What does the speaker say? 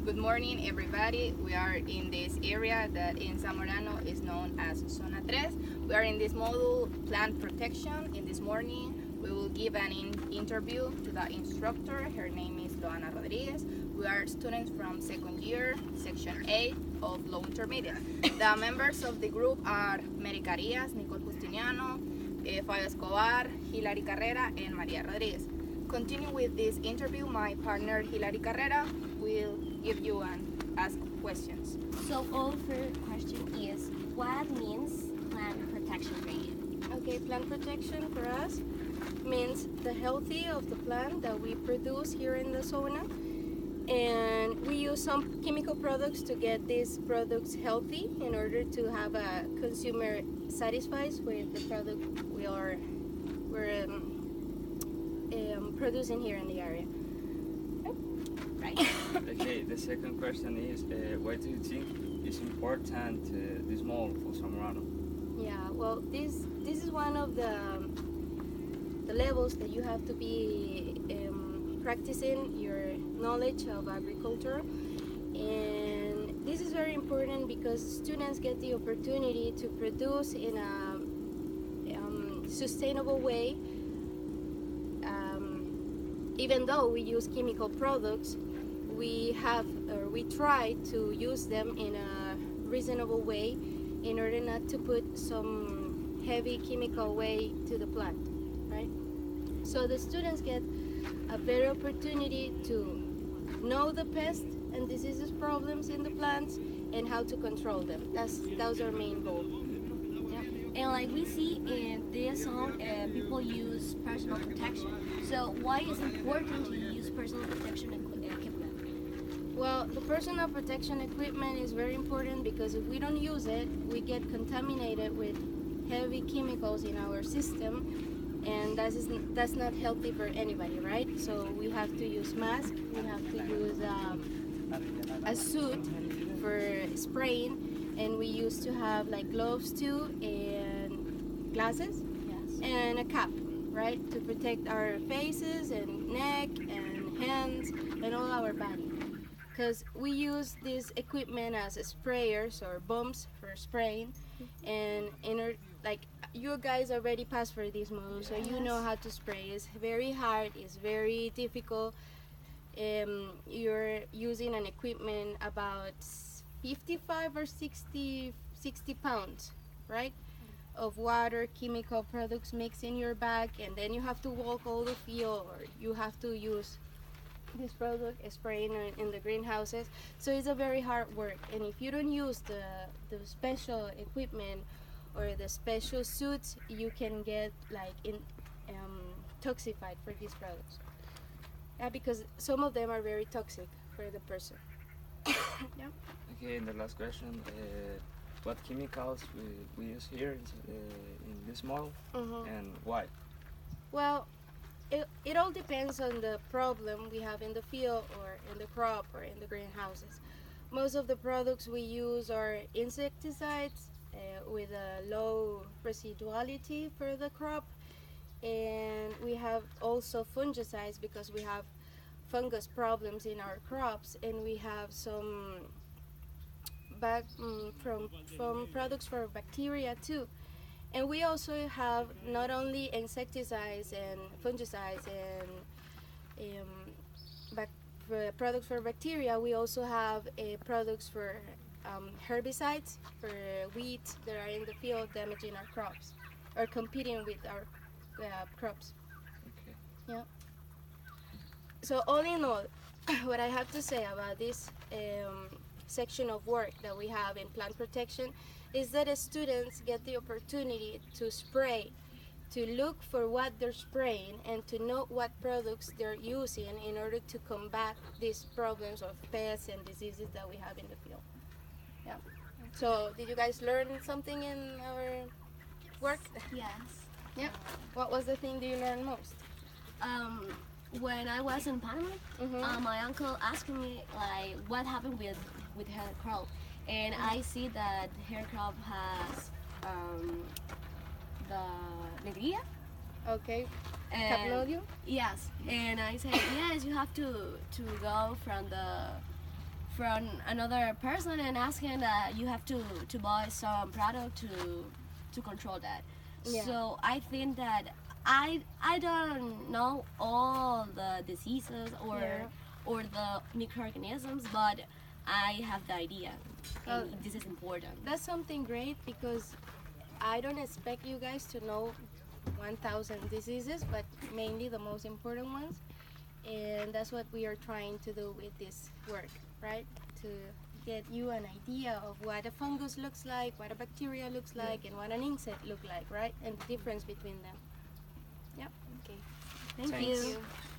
Good morning, everybody. We are in this area that in Zamorano is known as Zona 3. We are in this module plant protection. In this morning, we will give an interview to the instructor. Her name is Loana Rodriguez. We are students from second year, section 8 of low intermediate. The members of the group are Mary Carías, Nicole Justiniano, Fabio Escobar, Hilary Carrera, and Maria Rodriguez. Continue with this interview, my partner Hilary Carrera will give you and ask questions. So our first question is, what means plant protection for you? Okay, plant protection for us means the healthy of the plant that we produce here in the zona, and we use some chemical products to get these products healthy in order to have a consumer satisfied with the product we're producing here in the area. Right. Okay, the second question is, why do you think it's important this mall for Zamorano? Yeah, well, this is one of the levels that you have to be practicing your knowledge of agriculture, and this is very important because students get the opportunity to produce in a sustainable way. Even though we use chemical products, we try to use them in a reasonable way in order not to put some heavy chemical way to the plant, right? So the students get a better opportunity to know the pest and diseases problems in the plants and how to control them. That's our main goal. And like we see in this song, people use personal protection. So why is it important to use personal protection equipment? Well, the personal protection equipment is very important because if we don't use it, we get contaminated with heavy chemicals in our system, and that's not healthy for anybody, right? So we have to use masks, we have to use a suit for spraying, and we used to have like gloves too, and glasses, Yes. and a cap, right, to protect our faces and neck and hands and all our body. Because we use this equipment as sprayers or bombs for spraying, and like you guys already passed for this model, so you know how to spray. It's very hard, it's very difficult. You're using an equipment about 55 or 60 pounds, right, of water, chemical products mixed in your bag, and then you have to walk all the field, or you have to use this product spraying in the greenhouses. So it's a very hard work, and if you don't use the special equipment or the special suits, you can get like toxified for these products. Because some of them are very toxic for the person. Yeah. Okay, and the last question, what chemicals we use here in this mall and why? Well, it all depends on the problem we have in the field or in the crop or in the greenhouses. Most of the products we use are insecticides with a low residuality for the crop, and we have also fungicides because we have fungus problems in our crops, and we have some from products for bacteria too. And we also have not only insecticides and fungicides and products for bacteria, we also have products for herbicides for weeds that are in the field damaging our crops or competing with our crops. Okay. Yeah. So all in all, what I have to say about this section of work that we have in plant protection is that students get the opportunity to spray, to look for what they're spraying, and to know what products they're using in order to combat these problems of pests and diseases that we have in the field. Yeah. So did you guys learn something in our work? Yes. Yeah. What was the thing that you learned most? When I was in Panama, my uncle asked me like what happened with her crop, and I see that her crop has the negria. Okay. And Capnodio? yes, and I said yes, you have to go from another person and asking that you have to buy some product to control that. Yeah. So I think that I don't know all the diseases or Yeah. or the microorganisms, but I have the idea. And Oh. this is important. That's something great because I don't expect you guys to know 1,000 diseases, but mainly the most important ones. And that's what we are trying to do with this work, right? To get you an idea of what a fungus looks like, what a bacteria looks like, and what an insect looks like, right? And the difference between them. Yep. Okay. Thank Thanks. you. Thank you.